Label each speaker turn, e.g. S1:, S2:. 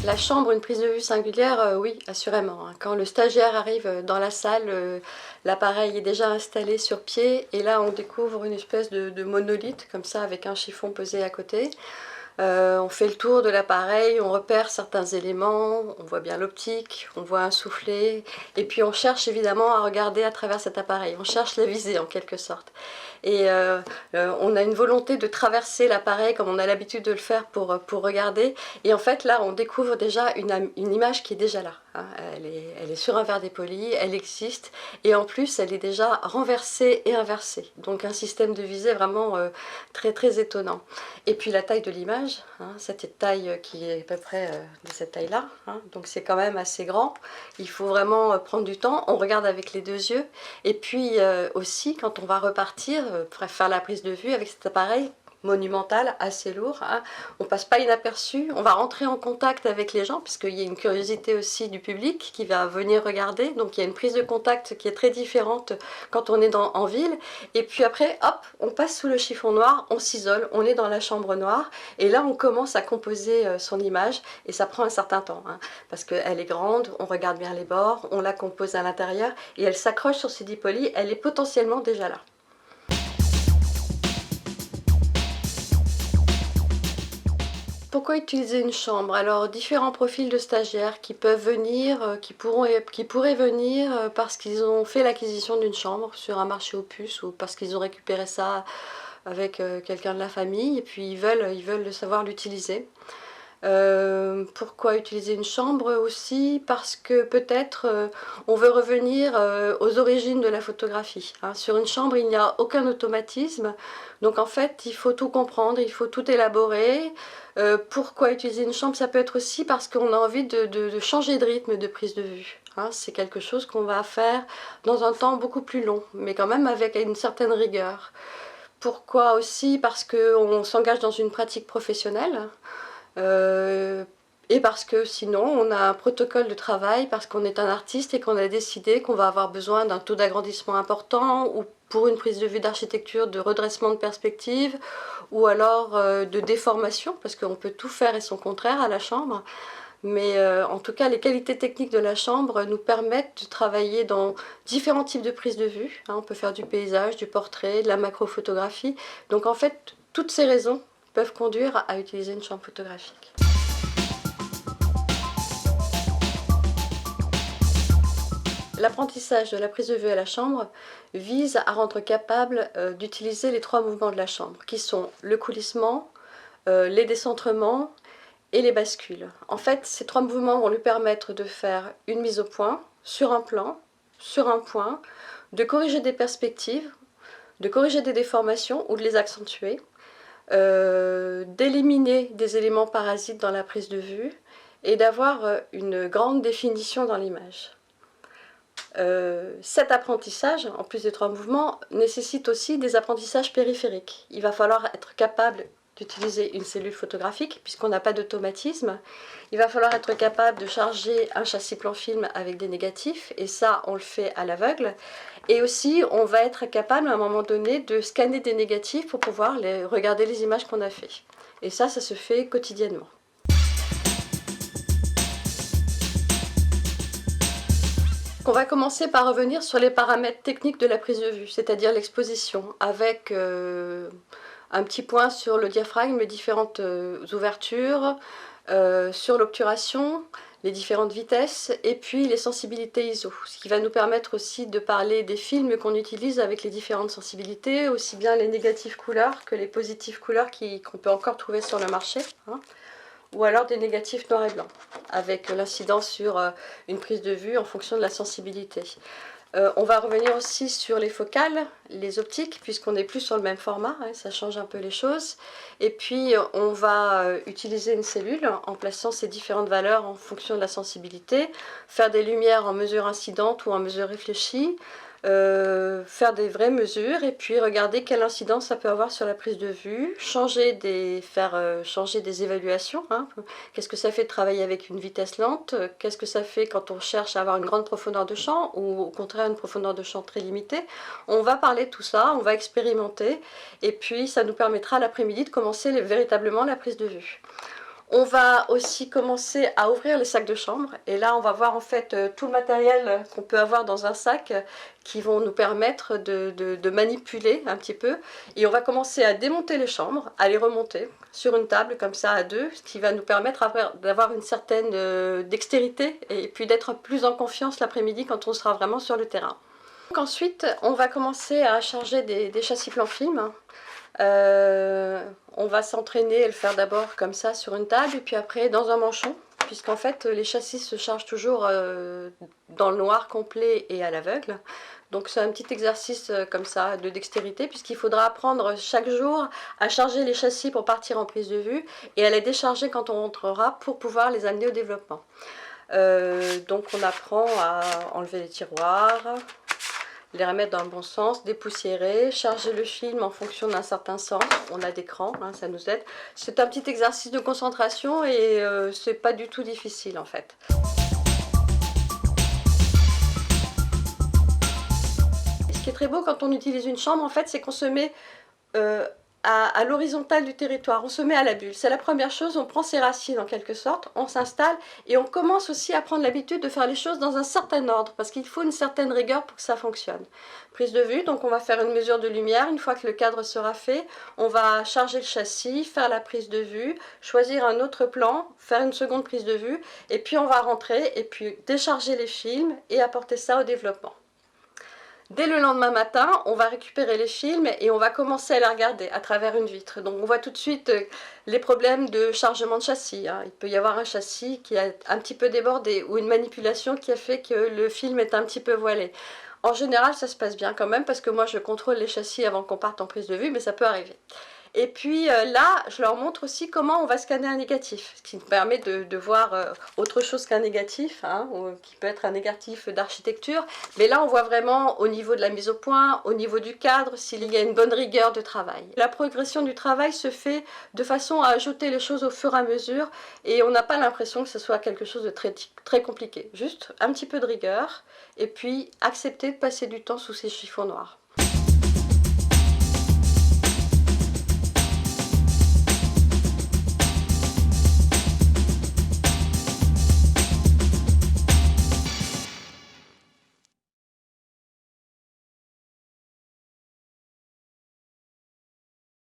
S1: La chambre, une prise de vue singulière, oui, assurément, hein. Quand le stagiaire arrive dans la salle, l'appareil est déjà installé sur pied et là on découvre une espèce de monolithe comme ça avec un chiffon posé à côté. On fait le tour de l'appareil, on repère certains éléments, on voit bien l'optique, on voit un soufflet et puis on cherche évidemment à regarder à travers cet appareil, on cherche la visée en quelque sorte. Et on a une volonté de traverser l'appareil comme on a l'habitude de le faire pour regarder. Et en fait, là, on découvre déjà une image qui est déjà là, hein. Elle est sur un verre dépoli, elle existe. Et en plus, elle est déjà renversée et inversée. Donc un système de visée vraiment très très étonnant. Et puis la taille de l'image, hein, cette taille qui est à peu près de cette taille-là. Hein, donc c'est quand même assez grand. Il faut vraiment prendre du temps. On regarde avec les deux yeux. Et puis aussi, quand on va repartir, faire la prise de vue avec cet appareil monumental, assez lourd, hein, on passe pas inaperçu, on va rentrer en contact avec les gens, puisqu'il y a une curiosité aussi du public qui va venir regarder, donc il y a une prise de contact qui est très différente quand on est en ville, et puis après, hop, on passe sous le chiffon noir, on s'isole, on est dans la chambre noire, et là on commence à composer son image, et ça prend un certain temps, hein, parce qu'elle est grande, on regarde bien les bords, on la compose à l'intérieur, et elle s'accroche sur ce dipoli, elle est potentiellement déjà là. Pourquoi utiliser une chambre? Alors, différents profils de stagiaires qui peuvent venir, qui pourraient venir parce qu'ils ont fait l'acquisition d'une chambre sur un marché aux puces ou parce qu'ils ont récupéré ça avec quelqu'un de la famille et puis ils veulent savoir l'utiliser. Pourquoi utiliser une chambre aussi? Parce que peut-être on veut revenir aux origines de la photographie, hein. Sur une chambre, il n'y a aucun automatisme, donc en fait, il faut tout comprendre, il faut tout élaborer. Pourquoi utiliser une chambre? Ça peut être aussi parce qu'on a envie de changer de rythme de prise de vue, hein. C'est quelque chose qu'on va faire dans un temps beaucoup plus long, mais quand même avec une certaine rigueur. Pourquoi aussi? Parce qu'on s'engage dans une pratique professionnelle. Et parce que sinon on a un protocole de travail, parce qu'on est un artiste et qu'on a décidé qu'on va avoir besoin d'un taux d'agrandissement important ou pour une prise de vue d'architecture de redressement de perspective ou alors de déformation, parce qu'on peut tout faire et son contraire à la chambre. Mais en tout cas, les qualités techniques de la chambre nous permettent de travailler dans différents types de prises de vue, hein. On peut faire du paysage, du portrait, de la macrophotographie. Donc en fait, toutes ces raisons peuvent conduire à utiliser une chambre photographique. L'apprentissage de la prise de vue à la chambre vise à rendre capable d'utiliser les trois mouvements de la chambre, qui sont le coulissement, les décentrements et les bascules. En fait, ces trois mouvements vont lui permettre de faire une mise au point sur un plan, sur un point, de corriger des perspectives, de corriger des déformations ou de les accentuer, d'éliminer des éléments parasites dans la prise de vue et d'avoir une grande définition dans l'image. Cet apprentissage, en plus des trois mouvements, nécessite aussi des apprentissages périphériques. Il va falloir être capable d'utiliser une cellule photographique, puisqu'on n'a pas d'automatisme. Il va falloir être capable de charger un châssis plan film avec des négatifs, et ça, on le fait à l'aveugle. Et aussi, on va être capable, à un moment donné, de scanner des négatifs pour pouvoir regarder les images qu'on a fait. Et ça se fait quotidiennement. On va commencer par revenir sur les paramètres techniques de la prise de vue, c'est-à-dire l'exposition, avec un petit point sur le diaphragme, les différentes ouvertures, sur l'obturation, les différentes vitesses, et puis les sensibilités ISO, ce qui va nous permettre aussi de parler des films qu'on utilise avec les différentes sensibilités, aussi bien les négatives couleurs que les positives couleurs qu'on peut encore trouver sur le marché, hein, ou alors des négatifs noir et blanc, avec l'incidence sur une prise de vue en fonction de la sensibilité. On va revenir aussi sur les focales, les optiques, puisqu'on n'est plus sur le même format, hein, ça change un peu les choses. Et puis on va utiliser une cellule en plaçant ces différentes valeurs en fonction de la sensibilité, faire des lumières en mesure incidente ou en mesure réfléchie, faire des vraies mesures et puis regarder quelle incidence ça peut avoir sur la prise de vue, faire changer des évaluations, hein. Qu'est-ce que ça fait de travailler avec une vitesse lente? Qu'est-ce que ça fait quand on cherche à avoir une grande profondeur de champ ou au contraire une profondeur de champ très limitée? On va parler de tout ça, on va expérimenter et puis ça nous permettra l'après-midi de commencer véritablement la prise de vue. On va aussi commencer à ouvrir les sacs de chambre et là on va voir en fait tout le matériel qu'on peut avoir dans un sac qui vont nous permettre de manipuler un petit peu, et on va commencer à démonter les chambres, à les remonter sur une table comme ça à deux, ce qui va nous permettre d'avoir une certaine dextérité et puis d'être plus en confiance l'après-midi quand on sera vraiment sur le terrain. Donc ensuite on va commencer à charger des châssis plan film. On va s'entraîner et le faire d'abord comme ça sur une table et puis après dans un manchon, puisqu'en fait les châssis se chargent toujours dans le noir complet et à l'aveugle. Donc c'est un petit exercice comme ça de dextérité, puisqu'il faudra apprendre chaque jour à charger les châssis pour partir en prise de vue et à les décharger quand on rentrera pour pouvoir les amener au développement. Donc on apprend à enlever les tiroirs, les remettre dans le bon sens, dépoussiérer, charger le film en fonction d'un certain sens. On a des crans, hein, ça nous aide. C'est un petit exercice de concentration et c'est pas du tout difficile en fait. Ce qui est très beau quand on utilise une chambre en fait, c'est qu'on se met à l'horizontale du territoire, on se met à la bulle. C'est la première chose, on prend ses racines en quelque sorte, on s'installe et on commence aussi à prendre l'habitude de faire les choses dans un certain ordre parce qu'il faut une certaine rigueur pour que ça fonctionne. Prise de vue, donc on va faire une mesure de lumière. Une fois que le cadre sera fait, on va charger le châssis, faire la prise de vue, choisir un autre plan, faire une seconde prise de vue et puis on va rentrer et puis décharger les films et apporter ça au développement. Dès le lendemain matin, on va récupérer les films et on va commencer à les regarder à travers une vitre. Donc on voit tout de suite les problèmes de chargement de châssis, hein. Il peut y avoir un châssis qui a un petit peu débordé ou une manipulation qui a fait que le film est un petit peu voilé. En général, ça se passe bien quand même parce que moi je contrôle les châssis avant qu'on parte en prise de vue, mais ça peut arriver. Et puis là, je leur montre aussi comment on va scanner un négatif, ce qui nous permet de voir autre chose qu'un négatif, hein, qui peut être un négatif d'architecture. Mais là, on voit vraiment au niveau de la mise au point, au niveau du cadre, s'il y a une bonne rigueur de travail. La progression du travail se fait de façon à ajouter les choses au fur et à mesure et on n'a pas l'impression que ce soit quelque chose de très compliqué. Juste un petit peu de rigueur et puis accepter de passer du temps sous ces chiffons noirs.